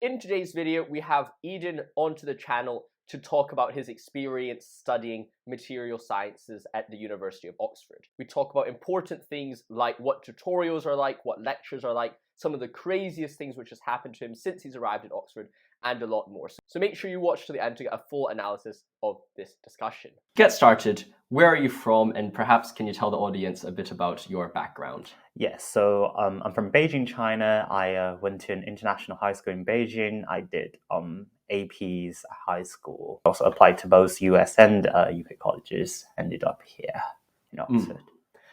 In today's video, we have Eden onto the channel to talk about his experience studying material sciences at the University of Oxford. We talk about important things like what tutorials are like, what lectures are like, some of the craziest things which has happened to him since he's arrived at Oxford, and a lot more. So make sure you watch to the end to get a full analysis of this discussion. Get started. Where are you from? And perhaps can you tell the audience a bit about your background? Yes, so I'm from Beijing, China. I went to an international high school in Beijing. I did APs at high school. Also applied to both US and UK colleges. Ended up here in Oxford.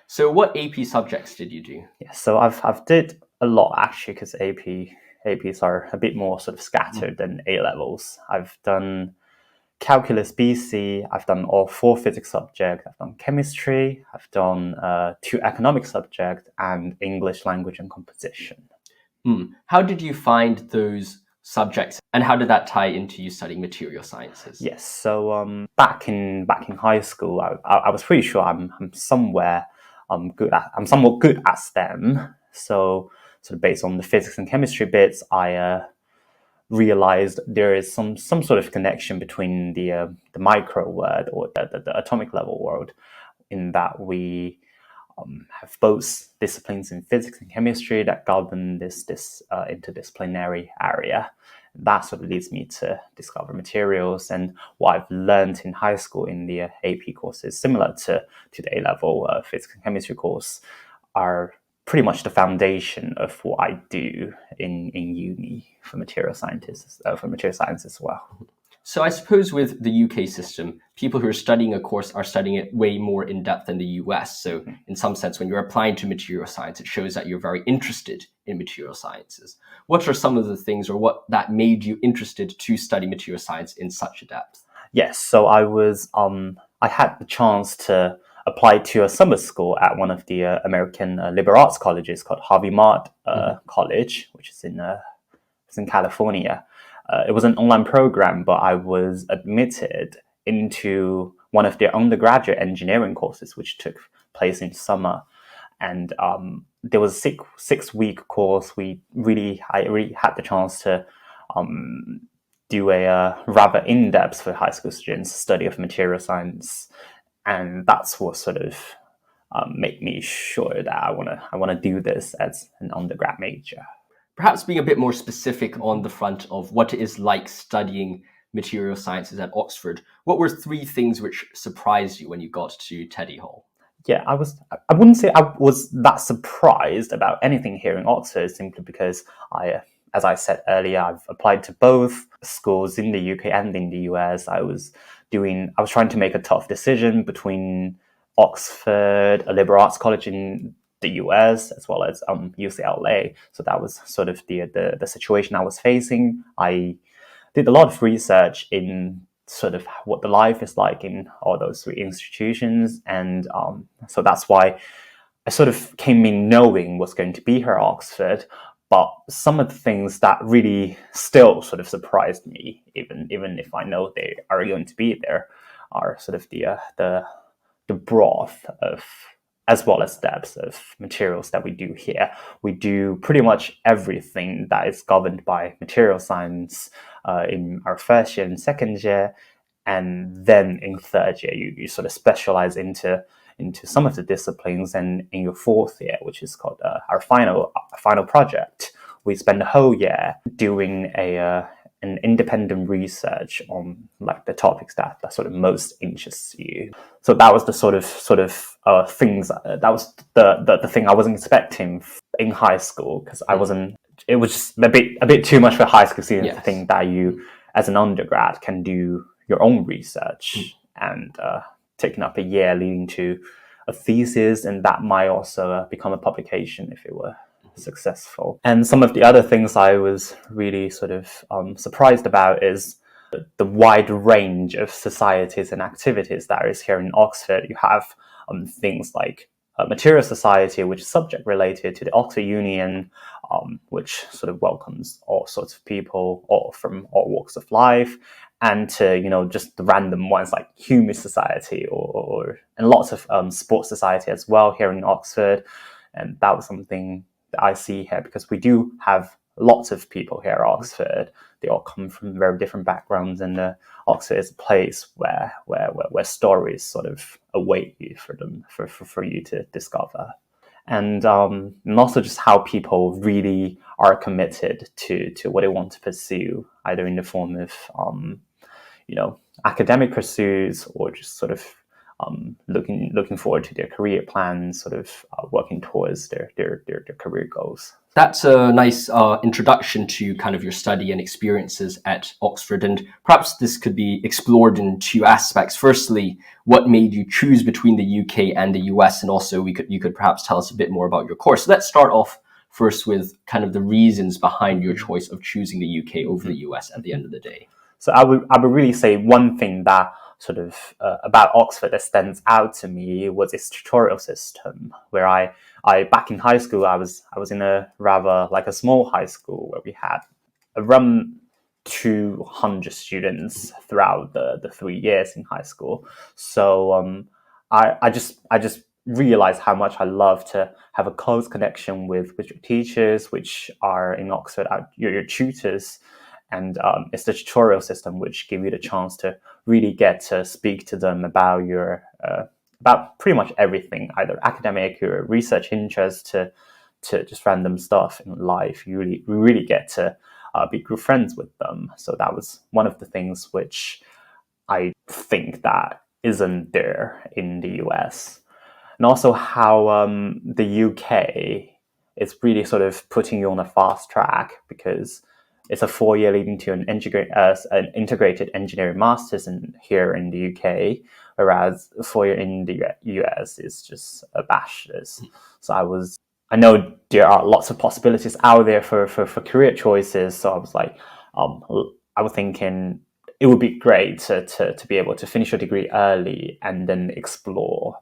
So what AP subjects did you do? Yeah, so I've did a lot actually, because APs are a bit more sort of scattered than A levels. I've done Calculus BC, I've done all 4 physics subjects, I've done chemistry, I've done 2 economic subjects, and English language and composition. How did you find those subjects, and how did that tie into you studying material sciences? Yes, so back in high school, I was pretty sure I'm somewhat good at STEM. So sort of based on the physics and chemistry bits, I realized there is some sort of connection between the micro world or the atomic level world, in that we have both disciplines in physics and chemistry that govern this interdisciplinary area. That sort of leads me to discover materials, and what I've learned in high school in the AP courses, similar to the A-level physics and chemistry course, are pretty much the foundation of what I do in uni for material science as well. So I suppose with the UK system, people who are studying a course are studying it way more in depth than the US. So in some sense, when you're applying to material science, it shows that you're very interested in material sciences. What are some of the things, or what that made you interested to study material science in such a depth? Yes, so I had the chance to apply to a summer school at one of the American liberal arts colleges called Harvey Mudd College, which is in California. It was an online program, but I was admitted into one of their undergraduate engineering courses, which took place in summer. And there was a 6-week course. I really had the chance to do a rather in-depth for high school students study of material science. And that's what sort of made me sure that I want to do this as an undergrad major. Perhaps being a bit more specific on the front of what it is like studying material sciences at Oxford, what were 3 things which surprised you when you got to Teddy Hall? Yeah, I wouldn't say I was that surprised about anything here in Oxford, simply because as I said earlier, I've applied to both schools in the UK and in the US. I was trying to make a tough decision between Oxford, a liberal arts college in the US, as well as UCLA. So that was sort of the situation I was facing. I did a lot of research in sort of what the life is like in all those 3 institutions, and so that's why I sort of came in knowing what's going to be here at Oxford. But some of the things that really still sort of surprised me, even if I know they are going to be there, are sort of the breadth of, as well as depth of materials that we do here. We do pretty much everything that is governed by material science in our first year and second year, and then in third year you sort of specialize into some of the disciplines, and in your 4th year, which is called our final project, we spend the whole year doing an independent research on like the topics that sort of most interests you. So that was the sort of things that was the thing I wasn't expecting in high school, because it was just a bit too much for high school students to think that you as an undergrad can do your own research and taking up a year leading to a thesis, and that might also become a publication if it were successful. And some of the other things I was really sort of surprised about is the wide range of societies and activities that is here in Oxford. You have things like Material Society, which is subject related to the Oxford Union, which sort of welcomes all sorts of people, all from all walks of life, and to just the random ones like Humus Society and lots of sports society as well here in Oxford. And that was something that I see here, because we do have lots of people here at Oxford. They all come from very different backgrounds, and Oxford is a place where stories sort of await you for you to discover. And also just how people really are committed to what they want to pursue, either in the form of academic pursuits, or just sort of looking forward to their career plans, sort of working towards their career goals. That's a nice introduction to kind of your study and experiences at Oxford, and perhaps this could be explored in two aspects. Firstly, what made you choose between the UK and the US, and also you could perhaps tell us a bit more about your course. So let's start off first with kind of the reasons behind your choice of choosing the UK over the US at the end of the day. So I would really say one thing that sort of about Oxford that stands out to me was its tutorial system, where I back in high school, I was in a rather like a small high school where we had around 200 students throughout the 3 years in high school. So I just realized how much I love to have a close connection with your teachers, which are in Oxford, your tutors. And it's the tutorial system which give you the chance to really get to speak to them about about pretty much everything, either academic or research interest to just random stuff in life. We really get to be good friends with them. So that was one of the things which I think that isn't there in the US. And also how the UK is really sort of putting you on a fast track, because it's a 4-year leading to an integrated engineering master's here in the UK, whereas a 4-year in the US is just a bachelor's. So I know there are lots of possibilities out there for career choices. So I was like, I was thinking it would be great to be able to finish your degree early and then explore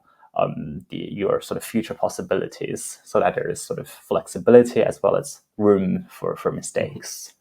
your sort of future possibilities, so that there is sort of flexibility as well as room for mistakes.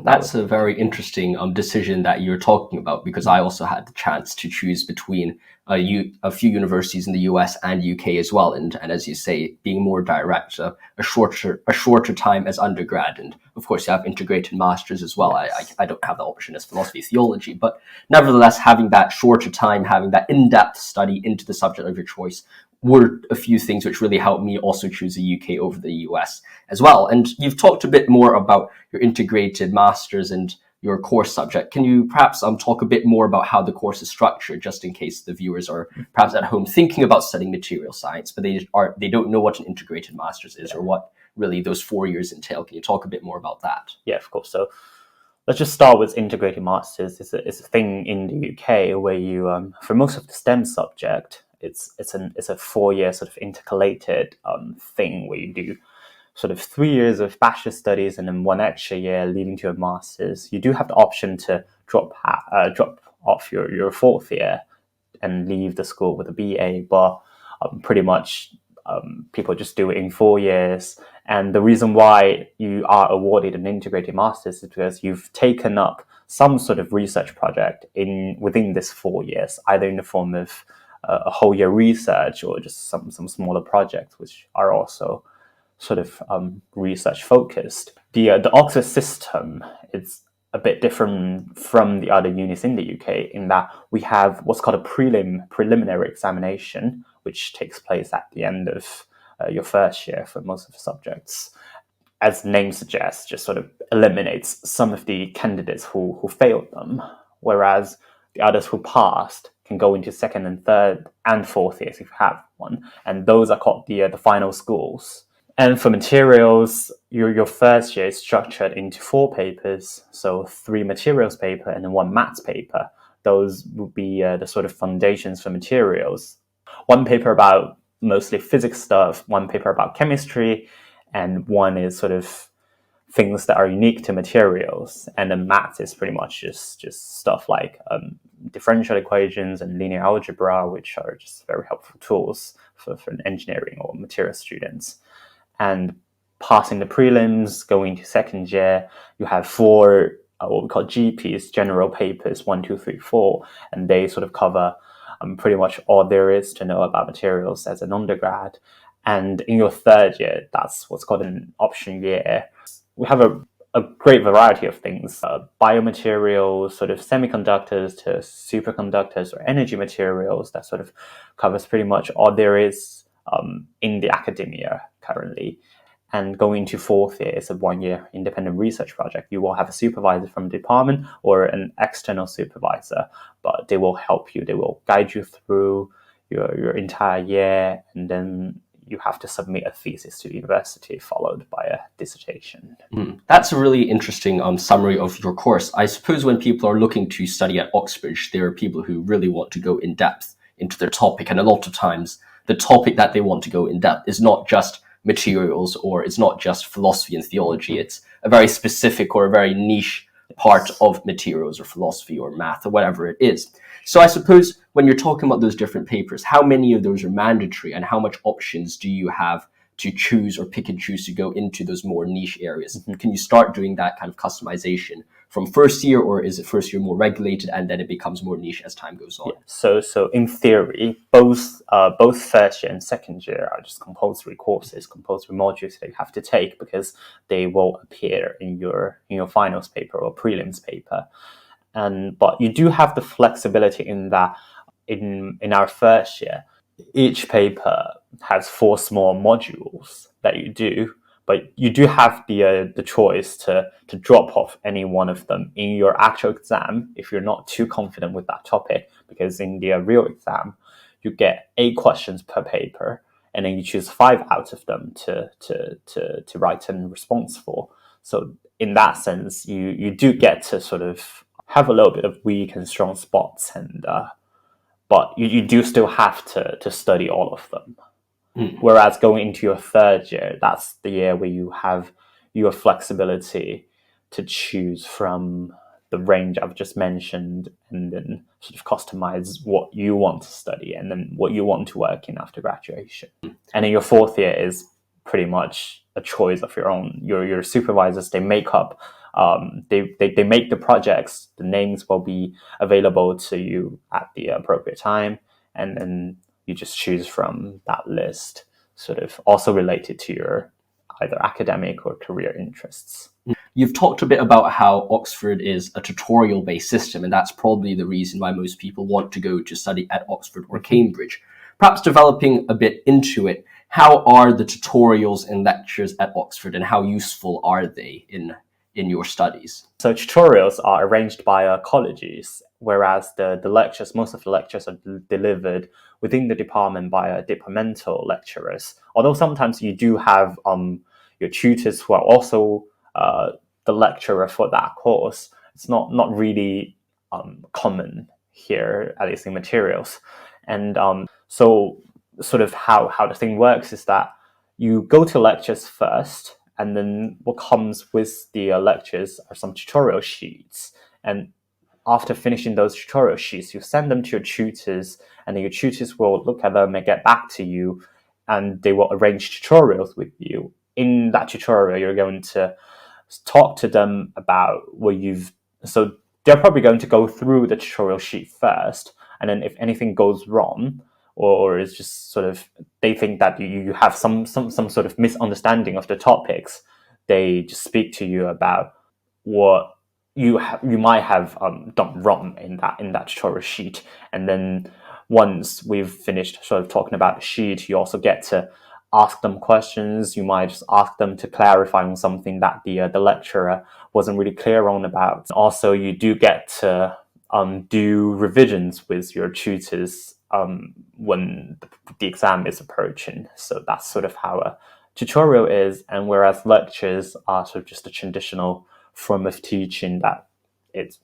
That's a very interesting decision that you're talking about, because I also had the chance to choose between a few universities in the US and UK as well, and as you say, being more direct, a shorter time as undergrad, and of course you have integrated masters as well. Yes. I don't have the option as philosophy theology, but nevertheless, having that shorter time, having that in-depth study into the subject of your choice were a few things which really helped me also choose the UK over the US as well. And you've talked a bit more about your integrated masters and your course subject. Can you perhaps talk a bit more about how the course is structured, just in case the viewers are perhaps at home thinking about studying material science, but they don't know what an integrated masters is, or what really those 4 years entail? Can you talk a bit more about that? Yeah, of course. So let's just start with integrated masters. It's a thing in the UK where you, for most of the STEM subject, it's a 4-year sort of intercalated thing where you do sort of 3 years of bachelor studies and then 1 extra year leading to a master's. You do have the option to drop off your 4th year and leave the school with a BA, but pretty much people just do it in 4 years. And the reason why you are awarded an integrated master's is because you've taken up some sort of research project within this 4 years, either in the form of a whole year research or just some smaller projects, which are also sort of research focused. The Oxford system is a bit different from the other unis in the UK in that we have what's called a preliminary examination, which takes place at the end of your first year for most of the subjects. As the name suggests, just sort of eliminates some of the candidates who failed them, whereas the others who passed can go into 2nd and 3rd and 4th years if you have one, and those are called the final schools. And for materials, your first year is structured into 4 papers, so 3 materials paper and then 1 maths paper. Those would be the sort of foundations for materials. 1 paper about mostly physics stuff, 1 paper about chemistry, and 1 is sort of things that are unique to materials. And then maths is pretty much just stuff like differential equations and linear algebra, which are just very helpful tools for engineering or material students. And passing the prelims, going into 2nd year, you have 4 what we call GPs, general papers, 1, 2, 3, 4, and they sort of cover pretty much all there is to know about materials as an undergrad. And in your 3rd year, that's what's called an option year. We have a great variety of things, biomaterials, sort of semiconductors to superconductors or energy materials. That sort of covers pretty much all there is in the academia currently. And going into fourth year is a 1-year independent research project. You will have a supervisor from the department or an external supervisor, but they will help you. They will guide you through your entire year, and then you have to submit a thesis to the university followed by a dissertation. That's a really interesting summary of your course. I suppose when people are looking to study at Oxford, there are people who really want to go in depth into their topic. And a lot of times the topic that they want to go in depth is not just materials, or it's not just philosophy and theology. It's a very specific or a very niche part of materials or philosophy or math or whatever it is. So I suppose when you're talking about those different papers, how many of those are mandatory and how much options do you have to choose or pick and choose to go into those more niche areas? Can you start doing that kind of customization from first year, or is it first year more regulated and then it becomes more niche as time goes on? Yeah. So in theory, both first year and second year are just compulsory courses, compulsory modules that you have to take because they will appear in your finals paper or prelims paper. But you do have the flexibility in that in our first year, each paper has 4 small modules that you do, but you do have the choice to drop off any one of them in your actual exam if you're not too confident with that topic, because in the real exam, you get 8 questions per paper, and then you choose 5 out of them to write a response for. So in that sense, you do get to sort of have a little bit of weak and strong spots, and but you do still have to study all of them. Whereas going into your third year, that's the year where you have your flexibility to choose from the range I've just mentioned, and then sort of customize what you want to study and then what you want to work in after graduation. And then your fourth year is pretty much a choice of your own. Your supervisors, they make up they make the projects. The names will be available to you at the appropriate time, and then you just choose from that list, sort of also related to your either academic or career interests. You've talked a bit about how Oxford is a tutorial-based system, and that's probably the reason why most people want to go to study at Oxford or Cambridge. Perhaps developing a bit into it, how are the tutorials and lectures at Oxford, and how useful are they in your studies? So tutorials are arranged by colleges, whereas the lectures, most of the lectures are delivered within the department by departmental lecturers. Although sometimes you do have your tutors who are also the lecturer for that course. It's not really common here, at least in materials. And so sort of how the thing works is that you go to lectures first, and then what comes with the lectures are some tutorial sheets. And after finishing those tutorial sheets, you send them to your tutors, and then your tutors will look at them and get back to you, and they will arrange tutorials with you. In that tutorial, you're going to talk to them about so they're probably going to go through the tutorial sheet first, and then if anything goes wrong, or it's just sort of they think that you have some sort of misunderstanding of the topics, they just speak to you about what you might have done wrong in that tutorial sheet. And then once we've finished sort of talking about the sheet, you also get to ask them questions. You might just ask them to clarify on something that the lecturer wasn't really clear on about. Also, you do get to do revisions with your tutors when the exam is approaching. So that's sort of how a tutorial is. And whereas lectures are sort of just a traditional form of teaching that it's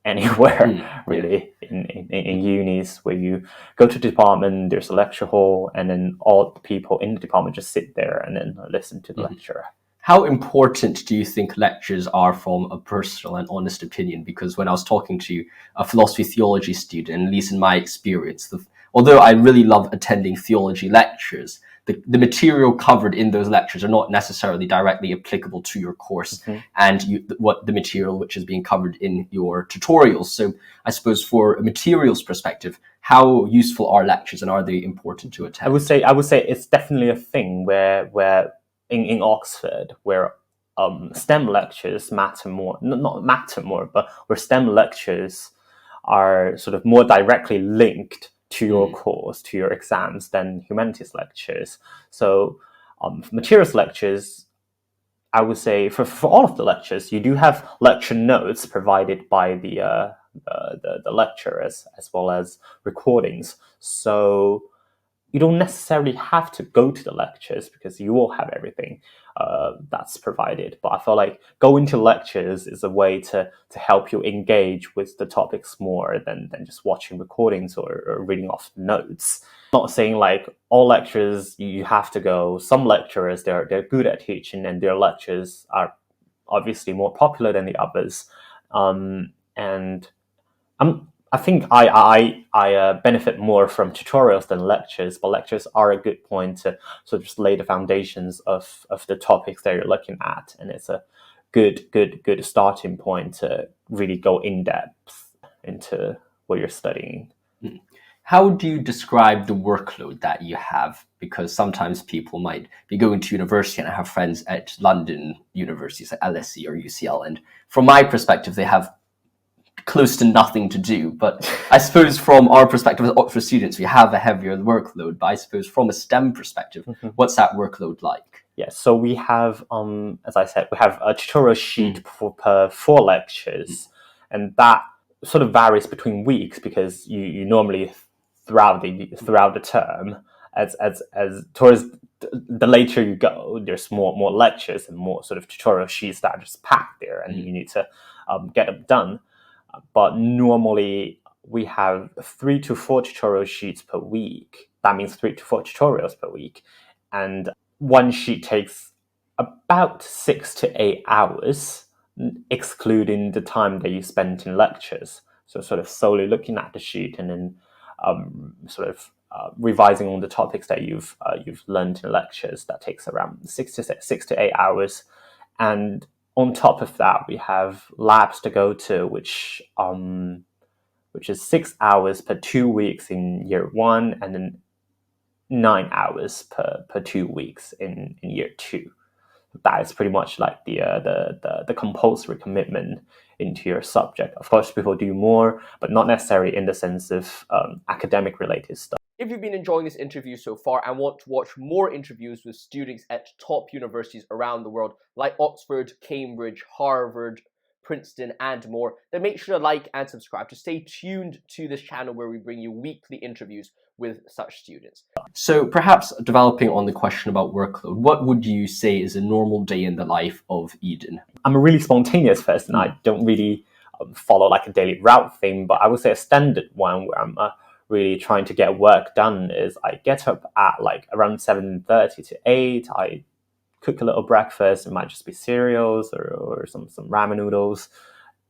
anywhere really in unis, where you go to the department, there's a lecture hall, and then all the people in the department just sit there and then listen to the lecturer. How important do you think lectures are from a personal and honest opinion? Because when I was talking to a philosophy theology student, at least in my experience, although I really love attending theology lectures, the material covered in those lectures are not necessarily directly applicable to your course and what the material which is being covered in your tutorials. So I suppose for a materials perspective, how useful are lectures, and are they important to attend? I would say it's definitely a thing where in Oxford, where STEM lectures matter more, not matter more, but where STEM lectures are sort of more directly linked to your course, to your exams, than humanities lectures. So materials lectures, I would say for all of the lectures, you do have lecture notes provided by the lecturers, as well as recordings. So you don't necessarily have to go to the lectures because you will have everything that's provided. But I feel like going to lectures is a way to help you engage with the topics more than just watching recordings or reading off notes. Not saying like all lectures you have to go. Some lecturers, they're good at teaching, and their lectures are obviously more popular than the others. And I think I benefit more from tutorials than lectures, but lectures are a good point to sort of just lay the foundations of the topics that you're looking at, and it's a good starting point to really go in depth into what you're studying. How do you describe the workload that you have? Because sometimes people might be going to university, and I have friends at London universities like LSE or UCL, and from my perspective, they have close to nothing to do. But I suppose from our perspective as Oxford students, we have a heavier workload. But I suppose from a STEM perspective, what's that workload like? Yes, so we have, as I said, we have a tutorial sheet per 4 lectures, and that sort of varies between weeks because you normally throughout the term, as towards the later you go, there's more lectures and more sort of tutorial sheets that are just packed there, and you need to get them done. But normally we have 3 to 4 tutorial sheets per week. That means 3 to 4 tutorials per week. And one sheet takes about 6 to 8 hours, excluding the time that you spent in lectures. So sort of solely looking at the sheet and then revising on the topics that you've learned in lectures. That takes around 6 to 8 hours. And on top of that, we have labs to go to, which is 6 hours per 2 weeks in year 1, and then 9 hours per 2 weeks in year 2. That is pretty much like the compulsory commitment into your subject. Of course, people do more, but not necessarily in the sense of academic related stuff. If you've been enjoying this interview so far and want to watch more interviews with students at top universities around the world, like Oxford, Cambridge, Harvard, Princeton, and more, then make sure to like and subscribe to stay tuned to this channel where we bring you weekly interviews with such students. So perhaps developing on the question about workload, what would you say is a normal day in the life of Eden? I'm a really spontaneous person. I don't really follow like a daily route thing, but I would say a standard one where I'm really trying to get work done is I get up at like around 7:30 to 8. I cook a little breakfast. It might just be cereals or some ramen noodles,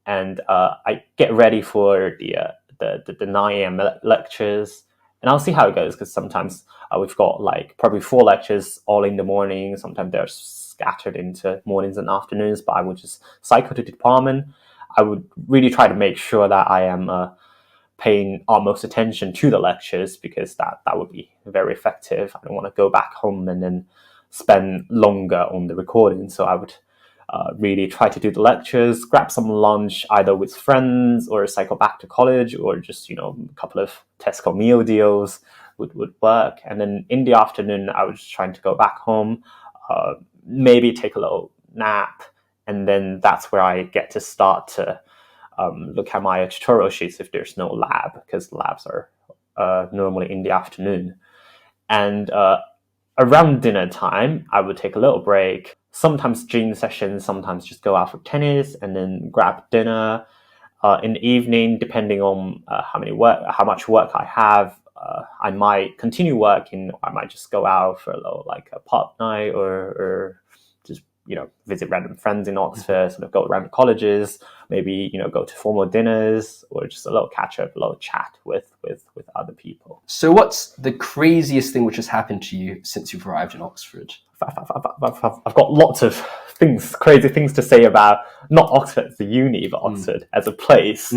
and I get ready for the 9 a.m. lectures, and I'll see how it goes because sometimes we've got like probably 4 lectures all in the morning. Sometimes they're scattered into mornings and afternoons, but I would just cycle to the department. I would really try to make sure that I am paying utmost attention to the lectures because that would be very effective. I don't want to go back home and then spend longer on the recording. So I would really try to do the lectures, grab some lunch either with friends or cycle back to college, or just, a couple of Tesco meal deals would work. And then in the afternoon, I was trying to go back home, maybe take a little nap. And then that's where I get to start to look at my tutorial sheets if there's no lab, because labs are normally in the afternoon. And around dinner time, I would take a little break, sometimes gym sessions, sometimes just go out for tennis and then grab dinner. In the evening, depending on how much work I have, I might continue working, or I might just go out for a little like a pub night or just visit random friends in Oxford, sort of go around the colleges, maybe go to formal dinners, or just a little catch up, a little chat with other people. So what's the craziest thing which has happened to you since you've arrived in Oxford? I've got lots of crazy things to say about not Oxford as a uni, but Oxford as a place,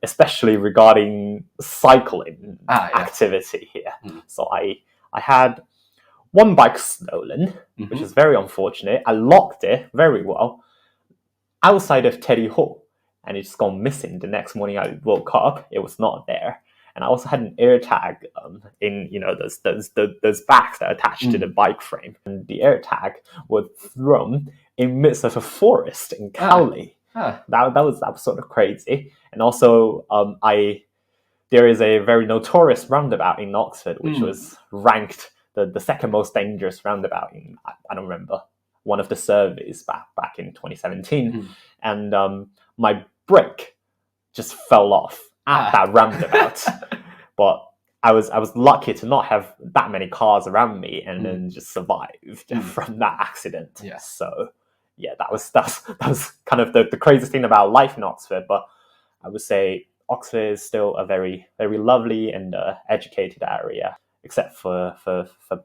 especially regarding cycling activity here. So I had one bike stolen, which is very unfortunate. I locked it very well outside of Teddy Hall, and it's gone missing. The next morning I woke up, it was not there. And I also had an air tag in, those bags that are attached to the bike frame. And the air tag was thrown in midst of a forest in Cowley. That was sort of crazy. And also, there is a very notorious roundabout in Oxford, which was ranked the second most dangerous roundabout in, I don't remember, one of the surveys back in 2017. And my brake just fell off at that roundabout. But I was lucky to not have that many cars around me, and then just survived from that accident. Yeah. So yeah, that was kind of the craziest thing about life in Oxford. But I would say Oxford is still a very, very lovely and educated area, except for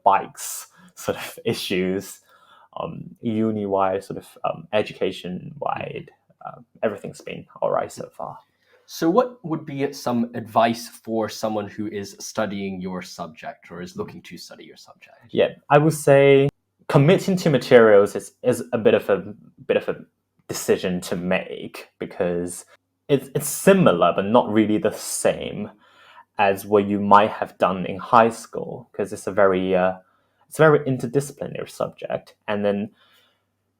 bikes sort of issues. Uni-wide, sort of education-wide, everything's been all right so far. So what would be some advice for someone who is studying your subject or is looking to study your subject? Yeah, I would say committing to materials is a bit of a decision to make, because it's similar but not really the same as what you might have done in high school, because it's a very interdisciplinary subject. And then,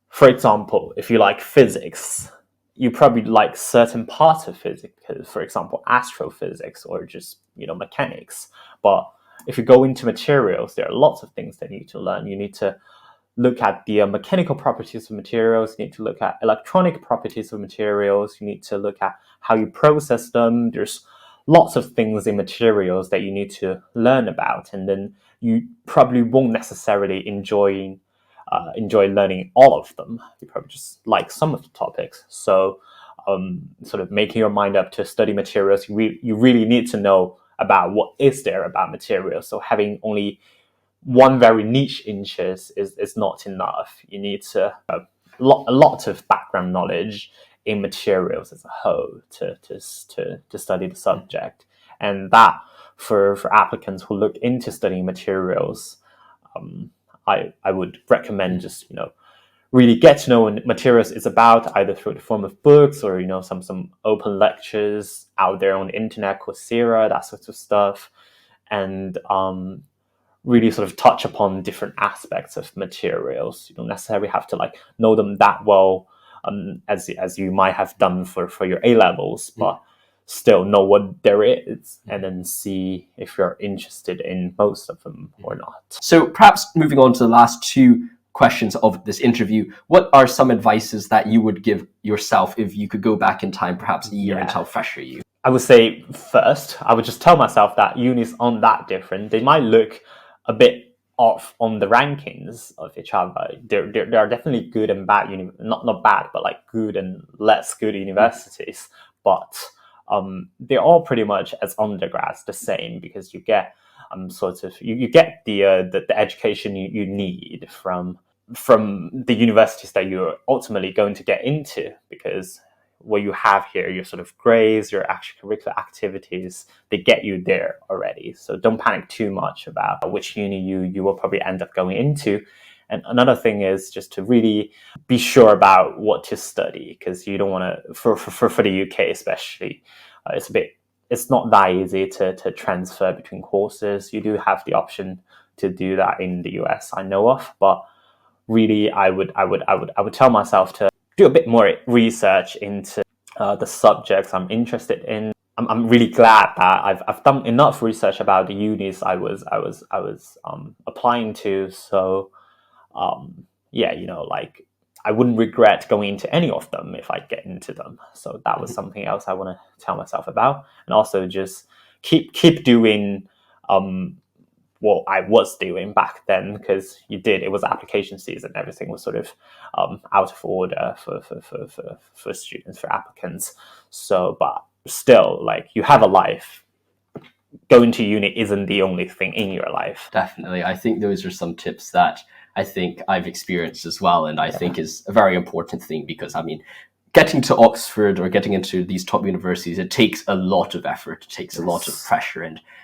for example, if you like physics, you probably like certain parts of physics, for example, astrophysics or just, mechanics. But if you go into materials, there are lots of things that you need to learn. You need to look at the mechanical properties of materials. You need to look at electronic properties of materials. You need to look at how you process them. There's lots of things in materials that you need to learn about, and then you probably won't necessarily enjoy learning all of them. You probably just like some of the topics. So sort of making your mind up to study materials, you really need to know about what is there about materials. So having only one very niche interest is not enough. You need to have a lot of background knowledge in materials as a whole to study the subject. And that for applicants who look into studying materials, I would recommend just, really get to know what materials is about, either through the form of books or, some open lectures out there on the internet, Coursera, that sort of stuff. And really sort of touch upon different aspects of materials. You don't necessarily have to know them that well as you might have done for your A-levels, but still know what there is, and then see if you're interested in most of them or not. So perhaps moving on to the last two questions of this interview, what are some advices that you would give yourself if you could go back in time, perhaps a year, and tell fresher you? I would say first, I would just tell myself that unis aren't that different. They might look a bit off on the rankings of each other. There are definitely good and bad, not bad, but good and less good universities. But they're all pretty much as undergrads the same, because you get you get the education you need from the universities that you're ultimately going to get into, because what you have here, your sort of grades, your extracurricular activities, they get you there already. So don't panic too much about which uni you will probably end up going into. And another thing is just to really be sure about what to study, because you don't want to, for the UK especially, it's not that easy to transfer between courses. You do have the option to do that in the US, I know of, but really I would tell myself to do a bit more research into the subjects I'm interested in. I'm really glad that I've done enough research about the unis I was applying to. So I wouldn't regret going into any of them if I get into them. So that was something else I want to tell myself about, and also just keep doing what I was doing back then, because it was application season. Everything was sort of out of order for students, for applicants. So, but still, you have a life. Going to uni isn't the only thing in your life. Definitely. I think those are some tips that I think I've experienced as well, and I think is a very important thing, because getting to Oxford or getting into these top universities, it takes a lot of effort, it takes a lot of Yes. pressure.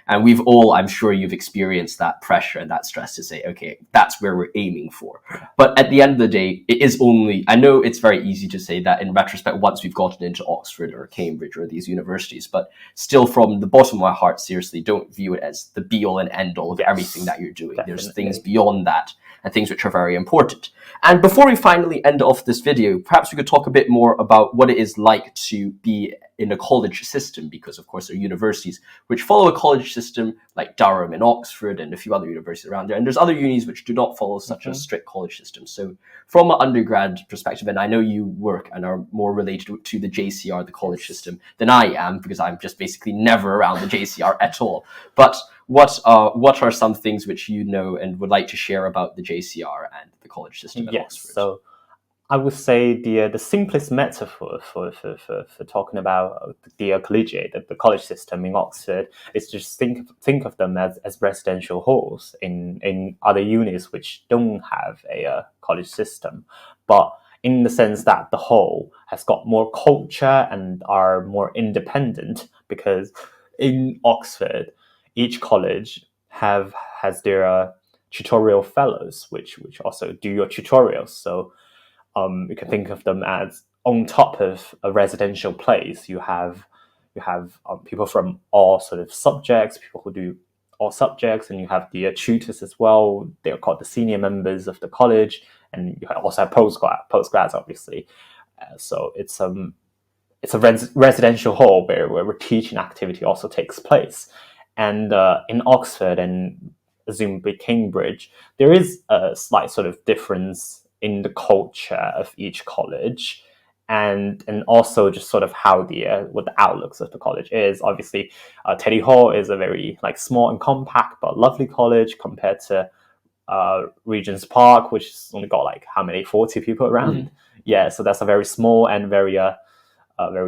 And we've all, I'm sure you've experienced that pressure and that stress to say, okay, that's where we're aiming for. But at the end of the day, it is only, I know it's very easy to say that in retrospect, once we've gotten into Oxford or Cambridge or these universities, but still from the bottom of my heart, seriously, don't view it as the be all and end all of everything that you're doing. Definitely. There's things beyond that and things which are very important. And before we finally end off this video, perhaps we could talk a bit more about what it is like to be in a college system, because of course there are universities which follow a college system like Durham and Oxford and a few other universities around there, and there's other unis which do not follow such a strict college system. So from an undergrad perspective, and I know you work and are more related to the JCR, the college system, than I am, because I'm just basically never around the JCR at all. But what are some things which you know and would like to share about the JCR and the college system at Oxford? So I would say the simplest metaphor for talking about the collegiate, the college system in Oxford, is just think of them as residential halls in other unis which don't have a college system, but in the sense that the whole has got more culture and are more independent, because in Oxford, each college has their tutorial fellows, which also do your tutorials. So you can think of them as on top of a residential place. You have people from all sort of subjects, people who do all subjects, and you have the tutors as well. They're called the senior members of the college, and you also have postgrads, obviously. So it's a residential hall where teaching activity also takes place. And in Oxford and presumably Cambridge, there is a slight sort of difference in the culture of each college, and also just sort of how what the outlooks of the college is. Obviously, Teddy Hall is a very like small and compact but lovely college compared to Regent's Park, which has only got like how many 40 people around. Yeah, so that's a very small and very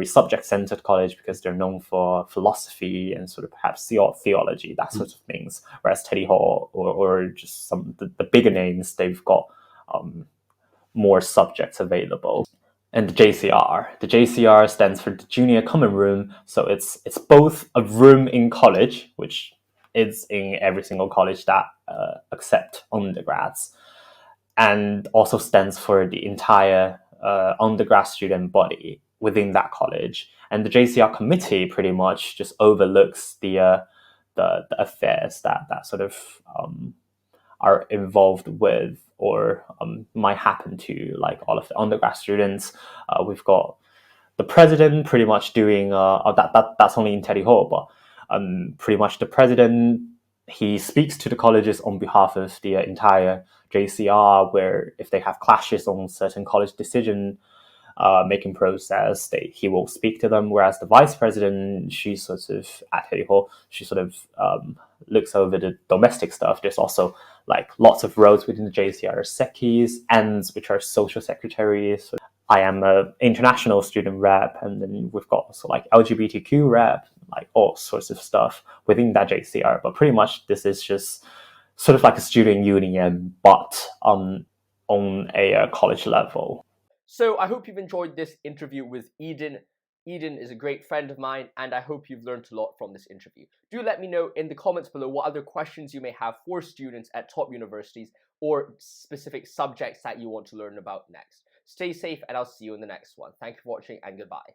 subject-centered college, because they're known for philosophy and sort of perhaps theology, that sort of things. Whereas Teddy Hall or just some the bigger names, they've got more subjects available. And the JCR stands for the Junior Common Room. So it's both a room in college, which is in every single college that accept undergrads, and also stands for the entire undergrad student body within that college. And the JCR committee pretty much just overlooks the affairs that sort of are involved with or might happen to like all of the undergrad students. We've got the president pretty much doing that's only in Teddy Hall, but pretty much the president, he speaks to the colleges on behalf of the entire JCR, where if they have clashes on certain college decision making process, he will speak to them. Whereas the vice president, she sort of at Teddy Hall, she sort of looks over the domestic stuff. There's also like lots of roles within the JCR, SECIs, ANDs, which are social secretaries. I am an international student rep, and then we've got also like LGBTQ rep, like all sorts of stuff within that JCR. But pretty much this is just sort of like a student union, but on a college level. So I hope you've enjoyed this interview with Eden. Eden is a great friend of mine, and I hope you've learned a lot from this interview. Do let me know in the comments below what other questions you may have for students at top universities, or specific subjects that you want to learn about next. Stay safe, and I'll see you in the next one. Thank you for watching, and goodbye.